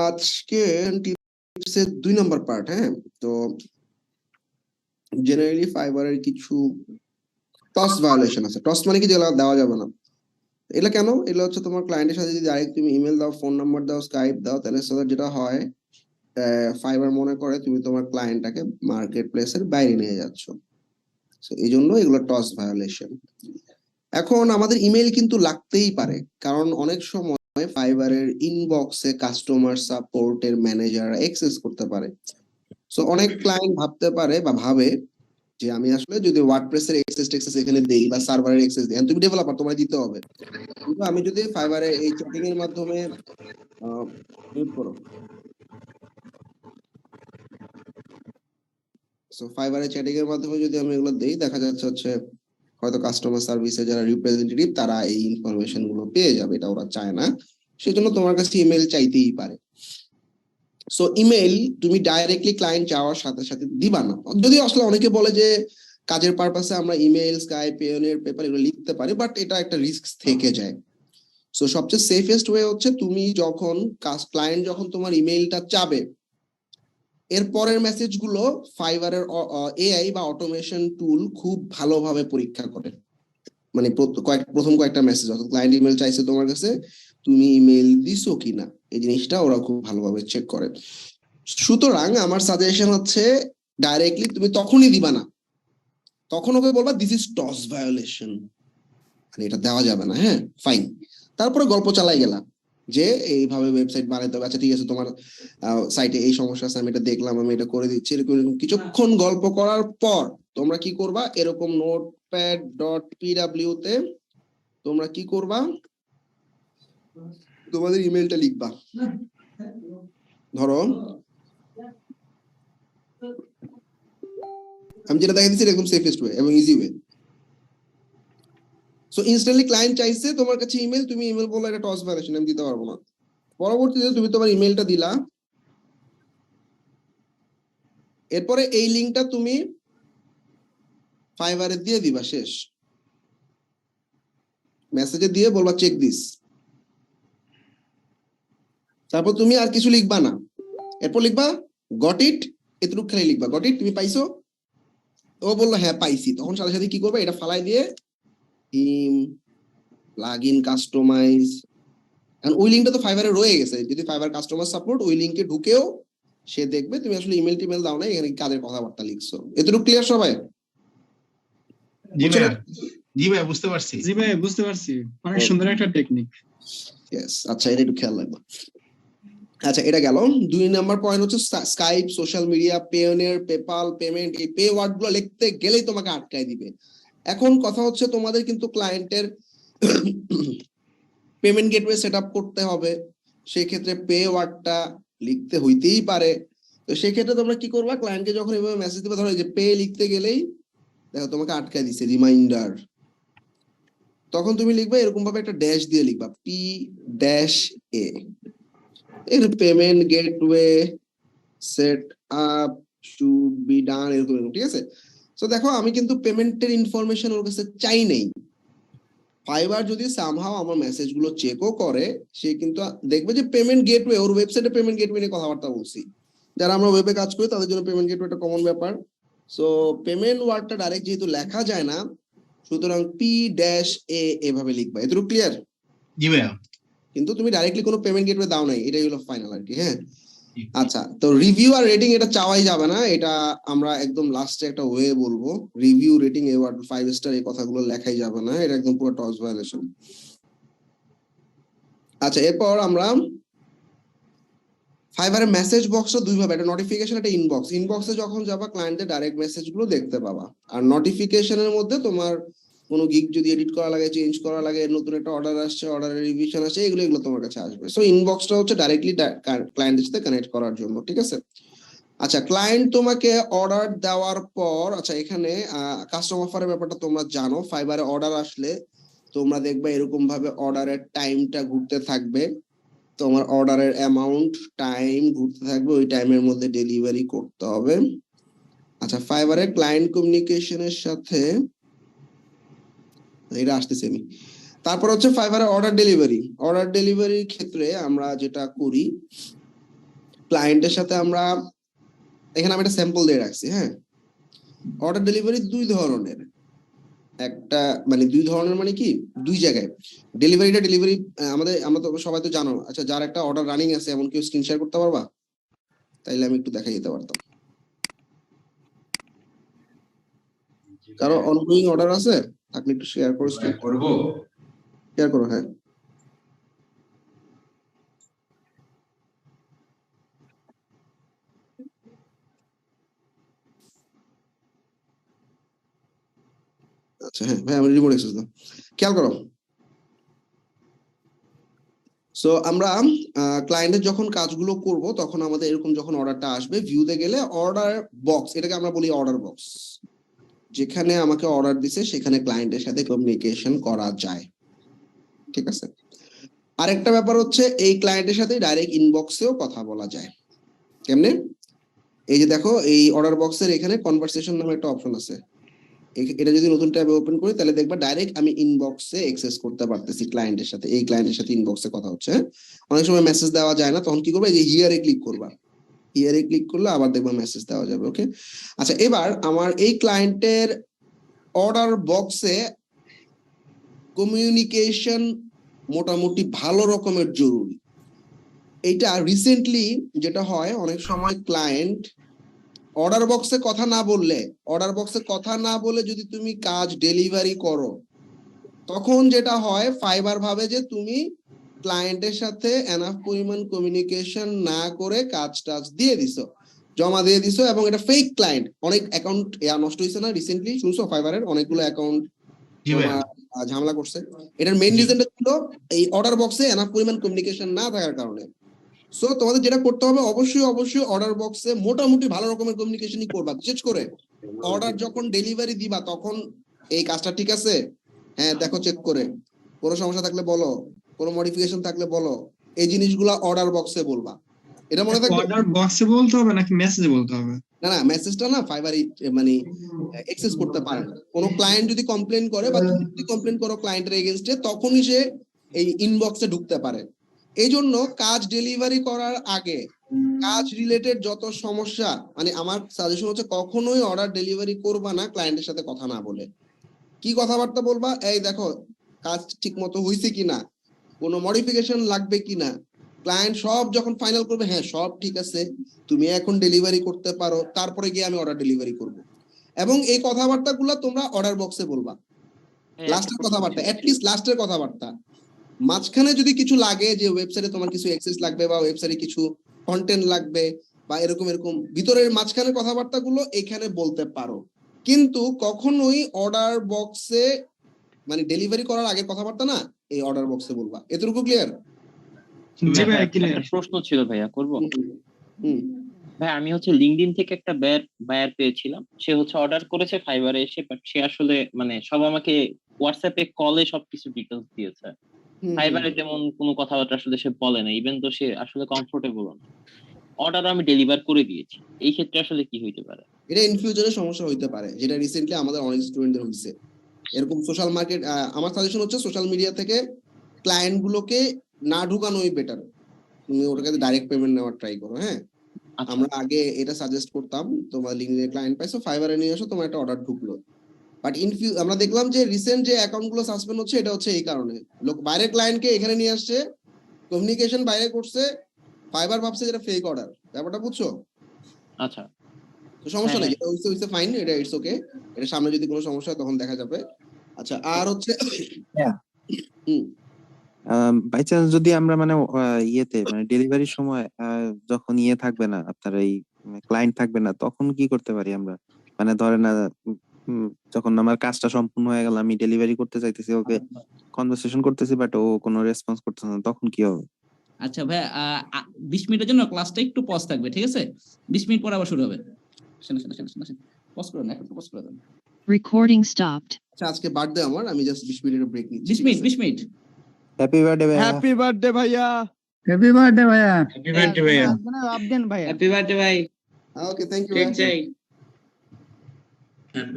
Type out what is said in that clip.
আজকে টিপসের 2 number part. হ্যাঁ, তো জেনারেলি ফাইবারের কিছু টস ভায়োলেশন আছে। টস মানে কি, যেগুলো দেওয়া যাবে না। এটা কেন? এগুলো হচ্ছে তোমার ক্লায়েন্টের সাথে যদি ডাইরেক্ট তুমি ইমেল দাও, ফোন নাম্বার দাও, স্কাইপ দাও, তাহলে যেটা হয়, ফাইবার মনে করে তুমি তোমার ক্লায়েন্টটাকে মার্কেট প্লেসের বাইরে নিয়ে যাচ্ছ। এই জন্য এগুলো টস ভায়োলেশন। এখন আমাদের ইমেল কিন্তু লাগতেই পারে, কারণ অনেক সময় ফাইবারের ইনবক্সে কাস্টমার সাপোর্টের ম্যানেজার অ্যাক্সেস করতে পারে। সো অনেক ক্লায়েন্ট ভাবতে পারে বা ভাবে যে আমি আসলে যদি ওয়ার্ডপ্রেসের অ্যাক্সেস এখানে দেই বা সার্ভারের অ্যাক্সেস দেই, তুমি ডেভেলপার, তোমার দিতে হবে। কিন্তু আমি যদি ফাইবারে এই চ্যাটিং এর মাধ্যমে মিউট করো, সো ফাইবারে চ্যাটিং এর মাধ্যমে যদি আমি এগুলো দেই, দেখা যাচ্ছে হচ্ছে হয়তো কাস্টমার সার্ভিসে যারা রিপ্রেজেন্টেটিভ তারা এই ইনফরমেশন গুলো পেয়ে যাবে। এটা ওরা চায় না, সেজন্য তোমার কাছে ইমেল চাইতেই পারে। সো ইমেল তুমি ডাইরেক্টলি ক্লায়েন্ট চাওয়ার সাথে সাথে দিবা না। যদি আসলে অনেকে বলে যে কাজের পারপাসে আমরা ইমেল, স্কাইপ, পেয়নের পেপার এগুলো লিখতে পারি, বাট এটা একটা রিস্ক থেকে যায়। সো সবচেয়ে সেফেস্ট ওয়ে হচ্ছে তুমি যখন ক্লায়েন্ট যখন তোমার ইমেলটা চাবে, এর পরের মেসেজগুলো ফাইবারের এআই বা অটোমেশন টুল খুব ভালোভাবে পরীক্ষা করে। মানে প্রথম কয়েকটা মেসেজ, অর্থাৎ ক্লায়েন্ট ইমেল চাইছে তোমার কাছে, তুমি ইমেল দিছো কিনা, এই জিনিসটা ওরা খুব ভালোভাবে চেক করে। সুতরাং আমার সাজেশন হচ্ছে ডাইরেক্টলি তুমি তখনই দিবা না, তখন ওকে বলবা দিস ইজ টস ভায়োলেশন, মানে এটা দেওয়া যাবে না। হ্যাঁ, ফাইন। তারপরে গল্প চালাই গেলাম যে এইভাবে ওয়েবসাইট বানাতে হবে, আচ্ছা ঠিক আছে, তোমার সাইটে এই সমস্যা আছে, আমি এটা দেখলাম, আমি এটা করে দিচ্ছি। এরকম কিছুক্ষণ গল্প করার পর তোমরা কি করবা, এরকম notepad.pw তে তোমরা কি করবা, তোমাদের ইমেলটা লিখবা। ধরো আমি যেটা দেখাই দিচ্ছি একদম সেফেস্ট ওয়ে এবং easy way. So instantly client চাইছে তোমার কাছে ইমেল, তুমি ইমেল বললে এটা টস ভায়োলেশন, আমি দিতে পারবো না। পরবর্তীতে তুমি তোমার ইমেলটা দিলা, এরপরে এই লিংকটা তুমি ফাইবারে দিয়ে দিবা, শেষ। মেসেজে দিয়ে বলবা চেক দিস। তারপর তুমি আর কিছু লিখবা না, এরপর লিখবা গট ইট, এতটুকু খালি লিখবা গট ইট, তুমি পাইছো? ও বললো হ্যাঁ পাইছি, তখন সাথে সাথে কি করবে, এটা ফালাই দিয়ে থিম, প্লাগইন কাস্টমাইজ, কারণ ওই লিংকটা তো ফাইবারে রয়ে গেছে। যদি ফাইবার কাস্টমার সাপোর্ট ওই লিংকে ঢুকেও সে দেখবে তুমি আসলে ইমেল টিমেল দাও না, এখানে কাজের কথাবার্তা লিখছো। এতটুকু ক্লিয়ার সবাই? জি ভাই বুঝতে পারছি। জি ভাই বুঝতে পারছি, অনেক সুন্দর একটা টেকনিক। ইয়েস, আচ্ছা এটা একটু খেয়াল রাখবা। আচ্ছা এটা গেল। 2 নাম্বার পয়েন্ট হচ্ছে Skype, social media, Payoneer, PayPal, payment, এই পে ওয়ার্ড গুলো লিখতে গেলেই তোমাকে আটকায় দিবে। এখন কথা হচ্ছে তোমাদের কিন্তু ক্লায়েন্টের পেমেন্ট গেটওয়ে সেট আপ করতে হবে, সেক্ষেত্রে পে ওয়ার্ডটা লিখতে হইতেই পারে। তো সেক্ষেত্রে তোমরা কি করবা, ক্লায়েন্টকে যখন এভাবে মেসেজ দিবে, ধরো যে পে লিখতে গেলেই দেখো তোমাকে আটকায় দিছে রিমাইন্ডার, তখন তুমি লিখবা এরকম ভাবে একটা ড্যাশ দিয়ে লিখবা পি ড্যাশ এ, এর payment gateway set up should be done, এরকম। ঠিক আছে? তো দেখো আমি কিন্তু পেমেন্টের ইনফরমেশন ওর কাছে চাই নাই। ফাইবার যদি সামহাও আমার মেসেজ গুলো চেকও করে, সে কিন্তু দেখবে যে পেমেন্ট গেটওয়ে, ওর ওয়েবসাইটে পেমেন্ট গেটওয়ে নিয়ে কথাবার্তা বলছি। যারা আমরা ওয়েবে কাজ করি তাদের জন্য পেমেন্ট গেটওয়ে একটা কমন ব্যাপার। সো পেমেন্ট ওয়ার্ডটা ডাইরেক্ট যেহেতু লেখা যায় না, সুতরাং পি ড্যাশ এ এভাবে লিখবা। এতটুকু ক্লিয়ার? জি ভাইয়া। কিন্তু তুমি ডাইরেক্টলি কোনো পেমেন্ট গেটওয়ে দাও নাই, এটাই হলো ফাইনাল আর কি। হ্যাঁ, আচ্ছা, তো রিভিউ আর রেটিং এটা চাওয়াই যাবে না, এটা আমরা একদম লাস্টে একটা ওয়ে বলবো। রিভিউ, রেটিং, এওয়ার্ড, 5 স্টার এই কথাগুলো লেখাই যাবে না, এটা একদম পুরো টস ভায়োলেশন। আচ্ছা, এরপর আমরা ফাইবারের মেসেজ বক্সটা দুই ভাবে, একটা নোটিফিকেশন, একটা ইনবক্স। ইনবক্সে যখন যাবা ক্লায়েন্টের ডাইরেক্ট মেসেজ গুলো দেখতে পাবা, আর নোটিফিকেশনের মধ্যে তোমার কোনো গিগ যদি এডিট করা লাগে, চেঞ্জ করা লাগে, নতুন একটা অর্ডার আসছে, অর্ডারের রিভিশন আসছে, এগুলো তোমার কাছে আসবে। সো ইনবক্সটা হচ্ছে ডাইরেক্টলি ক্লায়েন্টের সাথে কানেক্ট করার জন্য। ঠিক আছে? আচ্ছা, ক্লায়েন্ট তোমাকে অর্ডার দেওয়ার পর, আচ্ছা এখানে কাস্টম অফারের ব্যাপারটা তোমরা জানো। ফাইবারে অর্ডার আসলে তোমরা দেখবে এরকম ভাবে অর্ডারের টাইমটা ঘুরতে থাকবে, তোমার অর্ডারের অ্যামাউন্ট, টাইম ঘুরতে থাকবে, ওই টাইমের মধ্যে ডেলিভারি করতে হবে। আচ্ছা, ফাইবারে ক্লায়েন্ট কমিউনিকেশনের সাথে এটা আসতেছে আমি। তারপর হচ্ছে ফাইবারে অর্ডার ডেলিভারির ক্ষেত্রে আমরা যেটা করি, ক্লায়েন্টের সাথে আমরা এখানে আমি একটা স্যাম্পল দিয়ে রাখছি। হ্যাঁ, অর্ডার ডেলিভারি দুই ধরনের, একটা মানে দুই ধরনের মানে কি, দুই জায়গায় ডেলিভারি আমরা তো সবাই তো জানো। আচ্ছা, যার একটা অর্ডার রানিং আছে এমন কেউ স্ক্রিন শেয়ার করতে পারবা? তাইলে আমি একটু দেখাই দিতে পারতাম। কারো অনগোয়িং অর্ডার আছে আপনি একটু শেয়ার করো, করবো। শেয়ার করো। হ্যাঁ, আচ্ছা হ্যাঁ ভাই, আমি রিমোট অ্যাক্সেস দাও, খেয়াল করো। সো আমরা ক্লায়েন্টের যখন কাজগুলো করব তখন আমাদের এরকম যখন অর্ডারটা আসবে, ভিউতে গেলে অর্ডার বক্স, এটাকে আমরা বলি অর্ডার বক্স, যেখানে আমাকে অর্ডার দিছে সেখানে ক্লায়েন্টের সাথে কমিউনিকেশন করা যায়। ঠিক আছে, আরেকটা ব্যাপার হচ্ছে এই ক্লায়েন্টের সাথে ডাইরেক্ট ইনবক্সেও কথা বলা যায়। কেমনে? এই যে দেখো, এই অর্ডার বক্সের এখানে কনভারসেশন নামে একটা অপশন আছে। এটা যদি নতুন ট্যাবে ওপেন করি তাহলে দেখবা ডাইরেক্ট আমি ইনবক্সে অ্যাক্সেস করতে পারতেছি ক্লায়েন্টের সাথে, এই ক্লায়েন্টের সাথে ইনবক্সে কথা হচ্ছে। অনেক সময় মেসেজ দেওয়া যায় না, তখন কি করবে, এই যে হিয়ারে ক্লিক করবা, হিয়ারে ক্লিক করলে আবার দেখবা মেসেজ দেওয়া যাবে। ওকে, আচ্ছা এবার আমার এই ক্লায়েন্টের অর্ডার বক্সে কমিউনিকেশন মোটামুটি ভালো রকমের জরুরি। এইটা রিসেন্টলি যেটা হয়, অনেক সময় ক্লায়েন্ট অর্ডার বক্সে কথা না বলে যদি তুমি কাজ ডেলিভারি করো, তখন যেটা হয় ফাইবার ভাবে যে তুমি ক্লায়েন্টের সাথে এনাফ পরিমাণ কমিউনিকেশন না করে কাজ জমা দিয়ে দিছো, এবং এটা ফেক ক্লায়েন্ট। অনেক অ্যাকাউন্ট নষ্ট হয়েছে না রিসেন্টলি, শুনছো ফাইবারের অনেকগুলো অ্যাকাউন্ট ঝামেলা করছে। এটার মেইন রিজনটা ছিল এই অর্ডার বক্সে এনাফ পরিমাণ কমিউনিকেশন না থাকার কারণে। সো তোমাদের যেটা করতে হবে, অবশ্যই অর্ডার বক্সে মোটামুটি ভালো রকমের কমিউনিকেশনই করবা। বিশেষ করে অর্ডার যখন ডেলিভারি দিবা তখন এই কাজটা ঠিক আছে, হ্যাঁ দেখো চেক করে, কোনো সমস্যা থাকলে বলো, কোনো মডিফিকেশন থাকলে বলো, এই জিনিসগুলা অর্ডার বক্সে বলবা। এটা মনে থাকবে। অর্ডার বক্সে বলতে হবে নাকি মেসেজে বলতে হবে? না মেসেজটা না ফাইবার মানে অ্যাক্সেস করতে পারে না। কোনো ক্লায়েন্ট যদি কমপ্লেন করে বা তুমি যদি কমপ্লেন করো ক্লায়েন্টের এগেইনস্টে, তখনই সে এই ইনবক্সে ঢুকতে পারে। এই জন্য কাজ ডেলিভারি করার আগে কাজ রিলেটেড যত সমস্যা, মানে আমার সাজেশন হচ্ছে কখনোই অর্ডার ডেলিভারি করবা না ক্লায়েন্টের সাথে কথা না বলে। কি কথাবার্তা বলবা, এই দেখো কাজ ঠিক মতো হয়েছে কিনা, কোনো মডিফিকেশন লাগবে কিনা। ক্লায়েন্ট সব যখন ফাইনাল করবে, হ্যাঁ সব ঠিক আছে, তুমি এখন ডেলিভারি করতে পারো, তারপরে গিয়ে আমি অর্ডার ডেলিভারি করব। এবং এই কথাবার্তাগুলো তোমরা অর্ডার বক্সে বলবা। লাস্টের কথাবার্তা, অ্যাটলিস্ট লাস্টের কথাবার্তা। মাঝখানে যদি কিছু লাগে যে ওয়েবসাইটে তোমার কিছু অ্যাক্সেস লাগবে বা ওয়েবসাইটে কিছু কন্টেন্ট লাগবে বা এরকম ভিতরের মাঝখানে কথাবার্তাগুলো এখানে বলতে পারো, কিন্তু কখনোই অর্ডার বক্সে মানে ডেলিভারি করার আগে কথাবার্তা না এই অর্ডার বক্সে বলবা। এতটুকু ক্লিয়ার? জি ভাই, ক্লিয়ার। একটা প্রশ্ন ছিল ভাইয়া, করব? হুম, ভাই আমি হচ্ছে লিঙ্কডইন থেকে একটা বায়ার পেয়েছিলাম, সে হচ্ছে অর্ডার করেছে ফাইবারে এসে, বাট সে আসলে মানে সব আমাকে হোয়াটসঅ্যাপে কলে সবকিছু ডিটেলস দিয়েছে। ফাইবারে তেমন কোনো কথাবার্তা আসলে সে বলে না, ইভেন তো সে আসলে কমফোর্টেবল না। অর্ডার আমি ডেলিভার করে দিয়েছি, এই ক্ষেত্রে আসলে কি হইতে পারে? এটা ইন ফিউচারে সমস্যা হইতে পারে, যেটা রিসেন্টলি আমাদের অনেক স্টুডেন্টদের হইছে এরকম। সোশ্যাল মার্কেট, আমার সাজেশন হচ্ছে সোশ্যাল মিডিয়া থেকে ক্লায়েন্ট গুলোকে না ঢুকানোই বেটার, তুমি ওর কাছে ডাইরেক্ট পেমেন্ট নেওয়ার ট্রাই করো। হ্যাঁ, আমরা আগে এটা সাজেস্ট করতাম, তোমার লিঙ্কডইনে ক্লায়েন্ট পাইছো, ফাইবারে নিয়ে আসো, তোমার একটা অর্ডার ঢুকলো। বাট আমরা দেখলাম যে রিসেন্ট যে অ্যাকাউন্ট গুলো সাসপেন্ড হচ্ছে, এটা হচ্ছে এই কারণে লোক বাইরের ক্লায়েন্টকে এখানে নিয়ে আসছে, কমিউনিকেশন বাইরে করছে, ফাইবার ভাবছে যেটা ফেক অর্ডার। ব্যাপারটা বুঝছো? আচ্ছা, তো সমস্যা নাই, যেটা হইছে ফাইন, এটা ইটস ওকে। এটা সামনে যদি কোনো সমস্যা হয় তখন দেখা যাবে। আচ্ছা, আর হচ্ছে বাই চান্স যদি আমরা মানে ইয়েতে মানে ডেলিভারির সময় যখন থাকবে না, আপনার এই ক্লায়েন্ট থাকবে না, তখন কি করতে পারি আমরা? মানে ধরেন যখন আমার কাজটা সম্পূর্ণ হয়ে গেল, আমি ডেলিভারি করতে চাইতেছি, ওকে কনভারসেশন করতেছি, বাট ও কোনো রেসপন্স করতেছে না, তখন কি হবে? আচ্ছা ভাই, 20 মিনিটের জন্য ক্লাসটা একটু পজ থাকবে, ঠিক আছে? 20 মিনিট পর আবার শুরু হবে। পজ করে না, একটু পজ করে দেন। Recording stopped. আচ্ছা, আজকে বার্থডে আমার, আমি জাস্ট 20 মিনিটের ব্রেক নিচ্ছি। 20 মিনিট। হ্যাপি বার্থডে ভাইয়া। হ্যাপি বার্থডে ভাইয়া। হ্যাপি বার্থডে ভাইয়া। হ্যাপি বার্থডে ভাইয়া। আপদেন ভাইয়া। হ্যাপি বার্থডে ভাই। ওকে, থ্যাংক ইউ। কেক চাই।